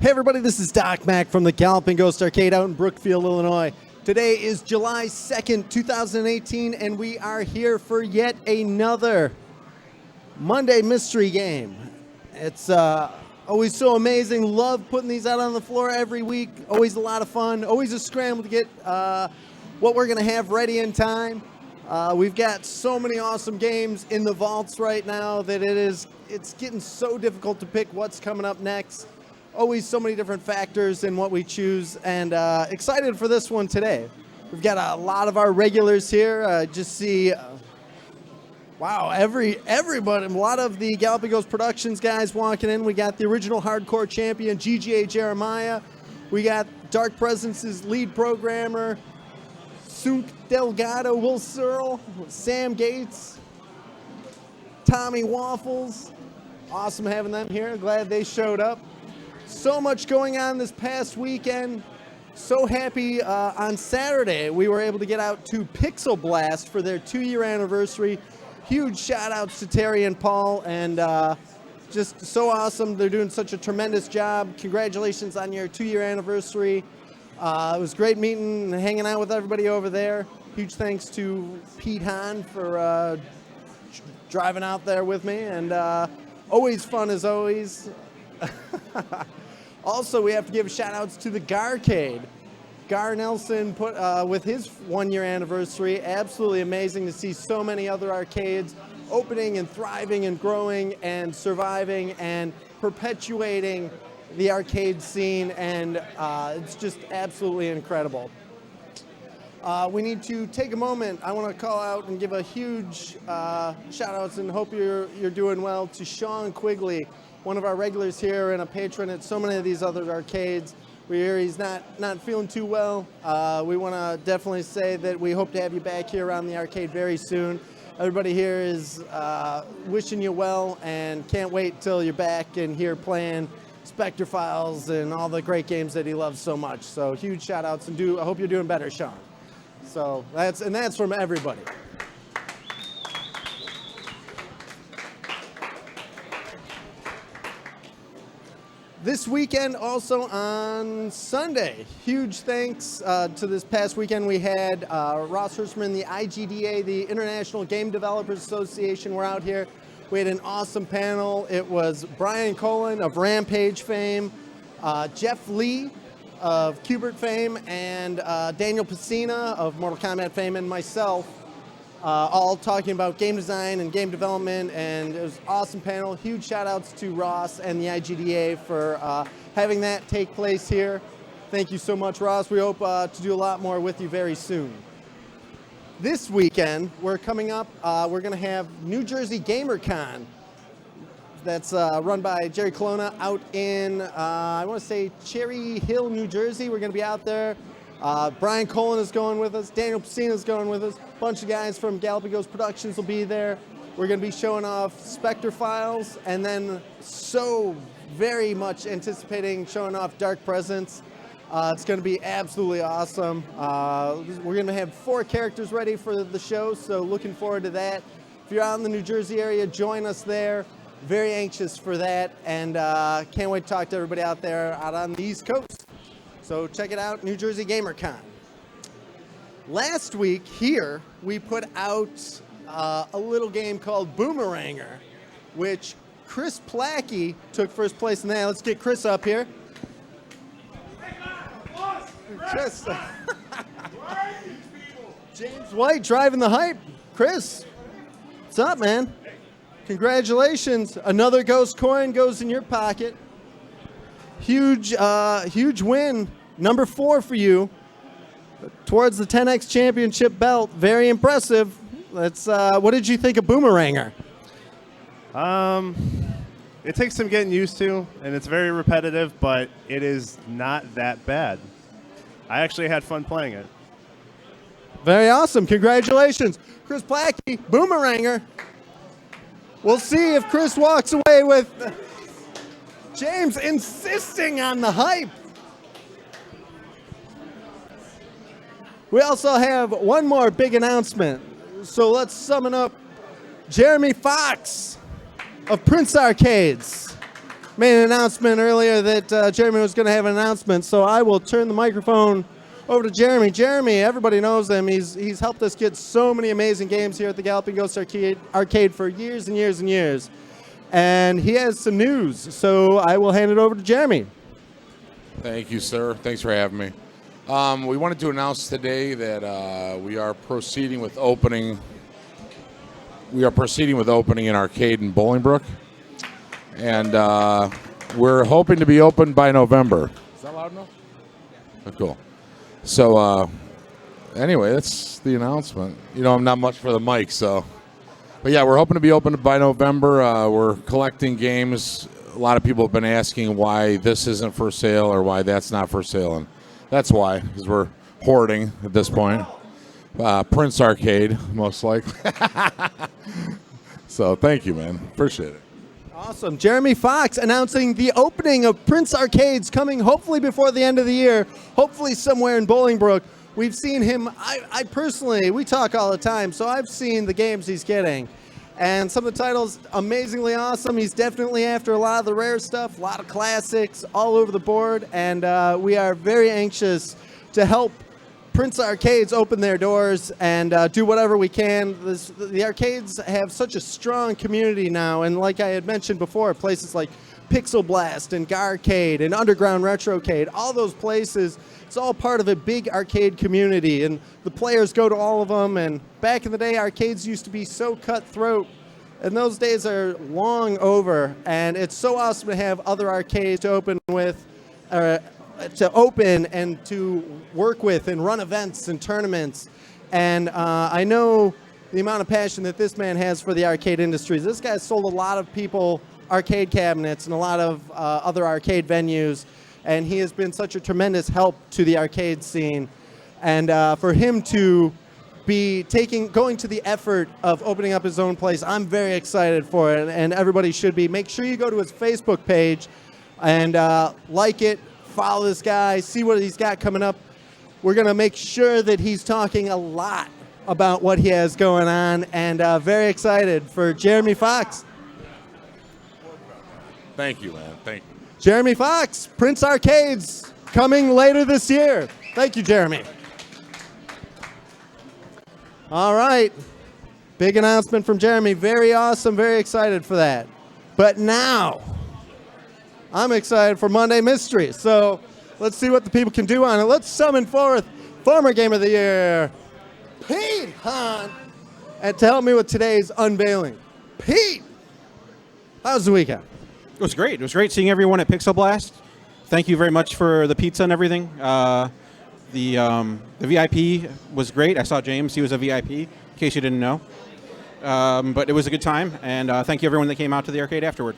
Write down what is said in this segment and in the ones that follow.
Hey everybody, this is Doc Mack from the Galloping Ghost Arcade out in Brookfield, Illinois. Today is July 2nd, 2018, and we are here for yet another Monday mystery game. It's always so amazing. Love putting these out on the floor every week. Always a lot of fun. Always a scramble to get what we're going to have ready in time. We've got so many awesome games in the vaults right now that it's getting so difficult to pick what's coming up next. Always so many different factors in what we choose, and excited for this one today. We've got a lot of our regulars here. Just see, wow, everybody, a lot of the Galloping Ghost Productions guys walking in. We got the original hardcore champion, GGA Jeremiah. We got Dark Presence's lead programmer, Sunk Delgado, Will Searle, Sam Gates, Tommy Waffles. Awesome having them here. Glad they showed up. So much going on this past weekend. So happy on Saturday we were able to get out to Pixel Blast for their 2-year anniversary. Huge shout outs to Terry and Paul, and just so awesome. They're doing such a tremendous job. Congratulations on your 2-year anniversary. It was great meeting and hanging out with everybody over there. Huge thanks to Pete Hahn for driving out there with me, and always fun as always. Also, we have to give shout outs to the Garcade. Gar Nelson put with his 1-year anniversary. Absolutely amazing to see so many other arcades opening and thriving and growing and surviving and perpetuating the arcade scene, and it's just absolutely incredible. We need to take a moment. I want to call out and give a huge shout outs and hope you're doing well to Sean Quigley, one of our regulars here and a patron at so many of these other arcades. We hear he's not feeling too well. We want to definitely say that we hope to have you back here around the arcade very soon. Everybody here is wishing you well and can't wait till you're back and here playing Spectre Files and all the great games that he loves so much. So huge shout outs, and I hope you're doing better, Sean. So that's from everybody. This weekend, also on Sunday, huge thanks to this past weekend. We had Ross Hirschman, the IGDA, the International Game Developers Association, were out here. We had an awesome panel. It was Brian Colin of Rampage fame, Jeff Lee of Qbert fame, and Daniel Pacina of Mortal Kombat fame, and myself, all talking about game design and game development, and it was an awesome panel. Huge shout outs to Ross and the IGDA for having that take place here. Thank you so much, Ross. We hope to do a lot more with you very soon. This weekend, we're coming up, we're going to have New Jersey GamerCon. That's run by Jerry Colonna out in, I want to say, Cherry Hill, New Jersey. We're going to be out there. Brian Colin is going with us. Daniel Pacina is going with us. A bunch of guys from Galloping Ghost Productions will be there. We're going to be showing off Spectre Files, and then so very much anticipating showing off Dark Presence. It's going to be absolutely awesome. We're going to have 4 characters ready for the show, so looking forward to that. If you're out in the New Jersey area, join us there. Very anxious for that, and can't wait to talk to everybody out there out on the East Coast. So check it out, New Jersey GamerCon. Last week here, we put out a little game called Boomeranger, which Chris Plackey took first place in that. Let's get Chris up here. Chris. James White driving the hype. Chris, what's up, man? Congratulations. Another ghost coin goes in your pocket. Huge win. Number 4 for you towards the 10X championship belt. Very impressive. What did you think of Boomeranger? It takes some getting used to, and it's very repetitive, but it is not that bad. I actually had fun playing it. Very awesome. Congratulations. Chris Plackey, Boomeranger. We'll see if Chris walks away with James insisting on the hype. We also have one more big announcement. So let's summon up Jeremy Fox of Prince Arcades. made an announcement earlier that Jeremy was going to have an announcement, so I will turn the microphone over to Jeremy. Jeremy, everybody knows him. He's helped us get so many amazing games here at the Galloping Ghost Arcade for years and years and years. And he has some news, so I will hand it over to Jeremy. Thank you, sir. Thanks for having me. We wanted to announce today that we are proceeding with opening. We are proceeding with opening an arcade in Bolingbrook, and we're hoping to be open by November. Is that loud enough? Oh, cool. So, anyway, that's the announcement. You know, I'm not much for the mic, so. But yeah, we're hoping to be open by November. We're collecting games. A lot of people have been asking why this isn't for sale or why that's not for sale, and that's why, because we're hoarding at this point. Prince Arcade, most likely. So thank you, man. Appreciate it. Awesome. Jeremy Fox announcing the opening of Prince Arcades coming hopefully before the end of the year, hopefully somewhere in Bolingbrook. We've seen him, I personally, we talk all the time, so I've seen the games he's getting. And some of the titles, amazingly awesome. He's definitely after a lot of the rare stuff, a lot of classics all over the board. And we are very anxious to help Prince Arcades open their doors and do whatever we can. The arcades have such a strong community now, and like I had mentioned before, places like Pixel Blast and Garcade and Underground Retrocade, all those places, it's all part of a big arcade community, and the players go to all of them. And back in the day, arcades used to be so cutthroat, and those days are long over, and it's so awesome to have other arcades to open with, to open and to work with and run events and tournaments. And I know the amount of passion that this man has for the arcade industry. This guy sold a lot of people arcade cabinets and a lot of other arcade venues, and he has been such a tremendous help to the arcade scene. And for him to be going to the effort of opening up his own place, I'm very excited for it, and everybody should be. Make sure you go to his Facebook page and like it, follow this guy, see what he's got coming up. We're going to make sure that he's talking a lot about what he has going on, and very excited for Jeremy Fox. Thank you, man. Thank you. Jeremy Fox, Prince Arcades, coming later this year. Thank you, Jeremy. All right. Big announcement from Jeremy. Very awesome. Very excited for that. But now, I'm excited for Monday Mystery. So let's see what the people can do on it. Let's summon forth former Game of the Year, Pete Hunt, and to help me with today's unveiling. Pete, how was the weekend? It was great. It was great seeing everyone at Pixel Blast. Thank you very much for the pizza and everything. The VIP was great. I saw James. He was a VIP, in case you didn't know. But it was a good time, and thank you everyone that came out to the arcade afterward.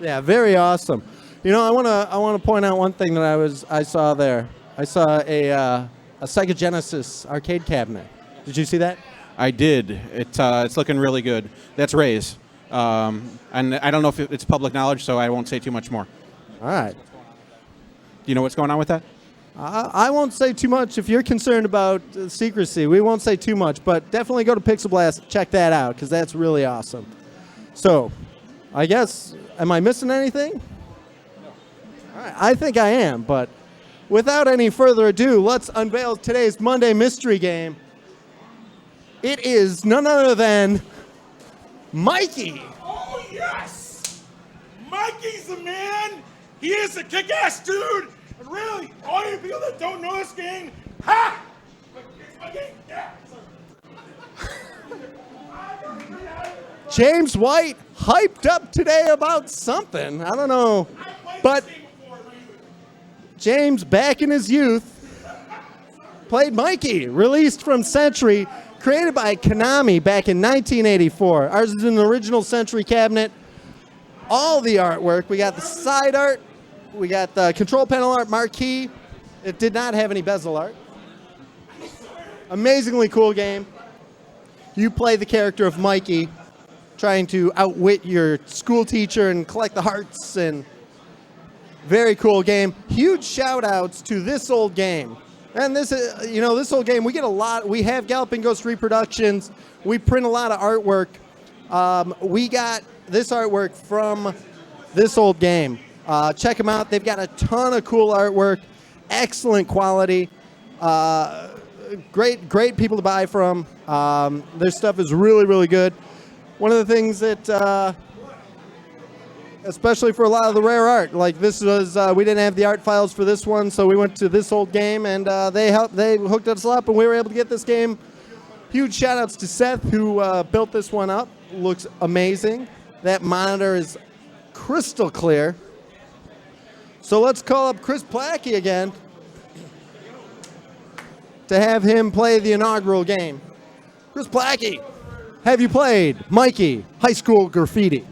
Yeah, very awesome. You know, I want to point out one thing that I saw there. I saw a Sega Genesis arcade cabinet. Did you see that? I did. It's looking really good. That's Ray's. And I don't know if it's public knowledge, so I won't say too much more. All right. Do you know what's going on with that? I won't say too much. If you're concerned about secrecy, we won't say too much, but definitely go to Pixel Blast, check that out, because that's really awesome. So, I guess, am I missing anything? No. All right, I think I am, but without any further ado, let's unveil today's Monday Mystery Game. It is none other than Mikey. Oh, yes! Mikey's the man! He is a kick-ass dude! And really, all you people that don't know this game, ha! It's my game! Yeah! James White hyped up today about something. I don't know. But James, back in his youth, played Mikey, released from Century, created by Konami back in 1984. Ours is an original Century cabinet. All the artwork. We got the side art. We got the control panel art marquee. It did not have any bezel art. Amazingly cool game. You play the character of Mikey, trying to outwit your school teacher and collect the hearts, and very cool game. Huge shout outs to This Old Game. And this is, you know, This Old Game, we get a lot. We have Galloping Ghost reproductions. We print a lot of artwork. We got this artwork from This Old Game. Check them out. They've got a ton of cool artwork, excellent quality, great people to buy from. Their stuff is really, really good. One of the things that, especially for a lot of the rare art, like this was, we didn't have the art files for this one, so we went to this old game, and they hooked us up, and we were able to get this game. Huge shout outs to Seth, who built this one up. Looks amazing. That monitor is crystal clear. So let's call up Chris Plackey again to have him play the inaugural game. Chris Plackey, have you played Mikey High School Graffiti?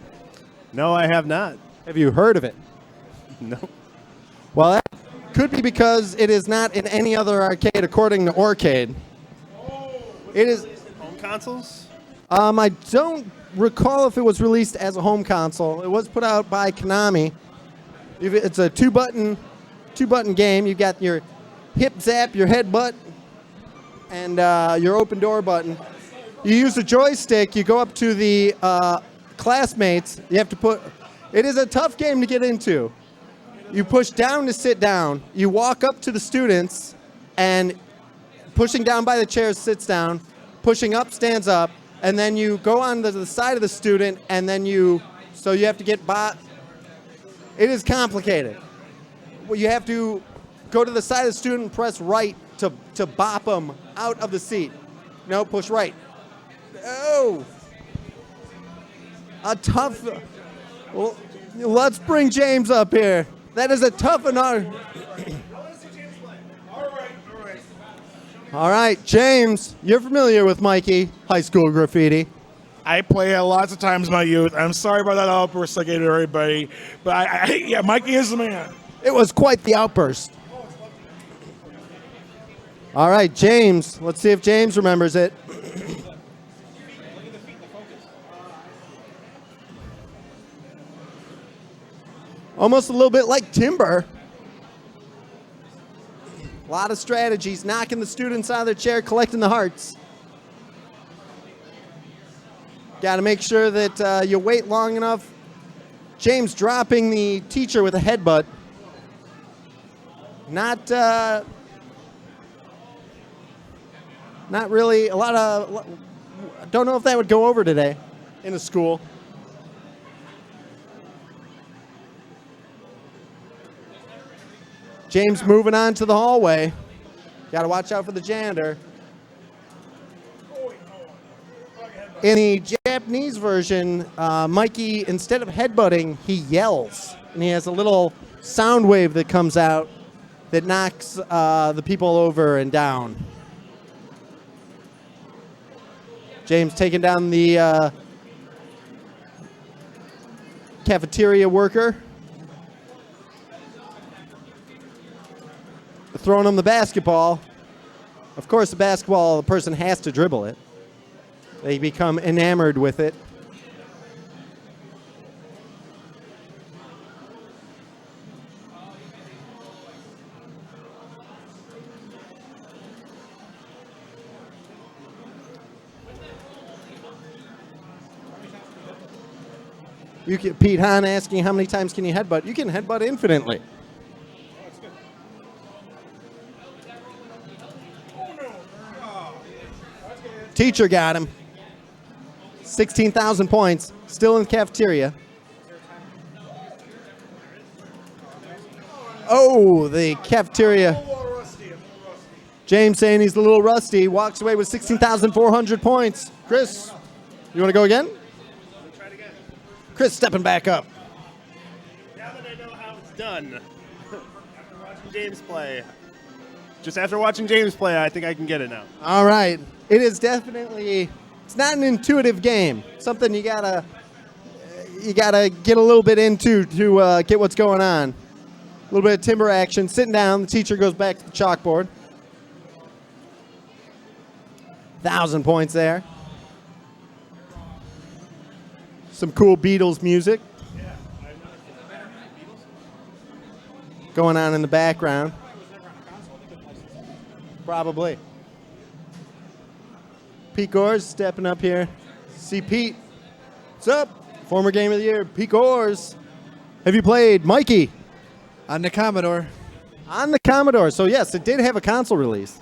No, I have not. Have you heard of it? No. Well, that could be because it is not in any other arcade according to Orcade. It is. Home consoles? I don't recall if it was released as a home console. It was put out by Konami. It's a two-button game. You've got your hip zap, your headbutt, and your open door button. You use the joystick. You go up to the classmates. You have to put. It is a tough game to get into. You push down to sit down. You walk up to the students, and pushing down by the chairs sits down. Pushing up stands up, and then you go on to the side of the student, and then so you have to get by. It is complicated. Well, you have to go to the side of the student and press right to bop them out of the seat. No, push right. Oh, a tough. Well, let's bring James up here. That is a tough enough. All right, James, you're familiar with Mikey High School Graffiti. I play it lots of times in my youth. I'm sorry about that outburst I gave to everybody, but yeah, Mikey is the man. It was quite the outburst. All right, James. Let's see if James remembers it. Almost a little bit like Timber. A lot of strategies, knocking the students out of their chair, collecting the hearts. Got to make sure that you wait long enough. James dropping the teacher with a headbutt. Not really a lot of. Don't know if that would go over today in a school. James moving on to the hallway. Got to watch out for the janitor. In the Japanese version, Mikey, instead of headbutting, he yells. And he has a little sound wave that comes out that knocks the people over and down. James taking down the cafeteria worker. Throwing him the basketball. Of course, the basketball, the person has to dribble it. They become enamored with it. Pete Hahn asking how many times can you headbutt? You can headbutt infinitely. Teacher got him. 16,000 points. Still in the cafeteria. Oh, the cafeteria. James saying he's a little rusty. Walks away with 16,400 points. Chris, you want to go again? Try it again. Chris stepping back up. Now that I know how it's done, after watching James play, just after watching James play, I think I can get it now. All right. It is definitely, it's not an intuitive game. Something you gotta get a little bit into to get what's going on. A little bit of timber action. Sitting down, the teacher goes back to the chalkboard. 1,000 points there. Some cool Beatles music going on in the background. Probably. Pete Gores stepping up here. See Pete. What's up? Former Game of the Year, Pete Gores. Have you played Mikey? On the Commodore. On the Commodore. So yes, it did have a console release.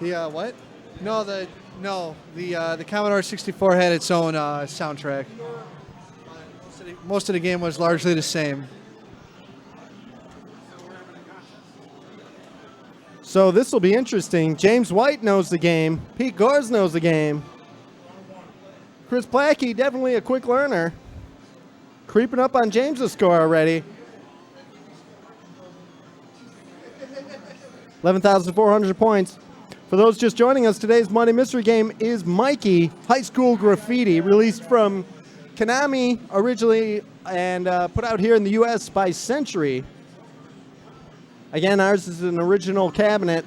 The what? No, the Commodore 64 had its own soundtrack. Most of the game was largely the same. So this will be interesting. James White knows the game. Pete Gores knows the game. Chris Plackey, definitely a quick learner. Creeping up on James's score already. 11,400 points. For those just joining us, today's Monday Mystery Game is Mikey High School Graffiti, released from Konami originally and put out here in the U.S. by Century. Again, ours is an original cabinet.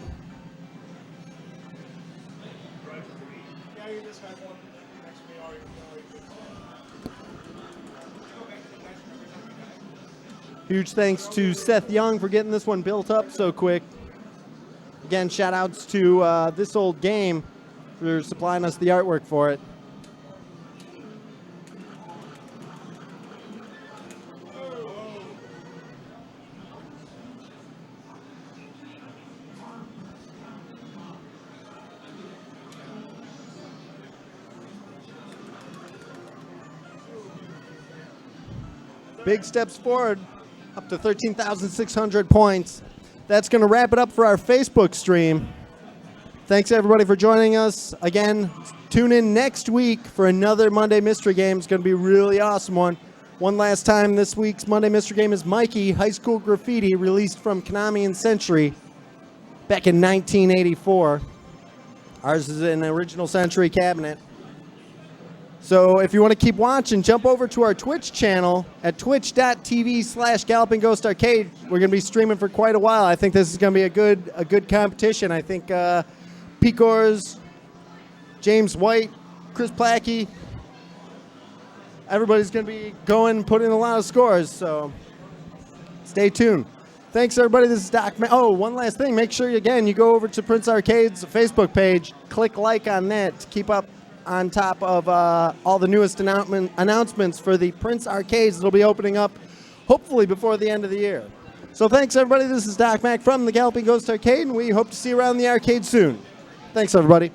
Huge thanks to Seth Young for getting this one built up so quick. Again, shout outs to This Old Game for supplying us the artwork for it. Big steps forward, up to 13,600 points. That's going to wrap it up for our Facebook stream. Thanks, everybody, for joining us. Again, tune in next week for another Monday Mystery Game. It's going to be a really awesome one. One last time, this week's Monday Mystery Game is Mikey High School Graffiti, released from Konami and Century back in 1984. Ours is an original Century cabinet. So if you want to keep watching, jump over to our Twitch channel at twitch.tv/Galloping Ghost Arcade. We're going to be streaming for quite a while. I think this is going to be a good competition. I think Pete Gores, James White, Chris Plackey, everybody's going to be going, putting in a lot of scores. So stay tuned. Thanks, everybody. This is Doc. Oh, one last thing. Make sure, again, you go over to Prince Arcade's Facebook page. Click like on that to keep up on top of all the newest announcements for the Prince Arcades that'll be opening up hopefully before the end of the year. So thanks, everybody. This is Doc Mac from the Galloping Ghost Arcade, and we hope to see you around the arcade soon. Thanks, everybody.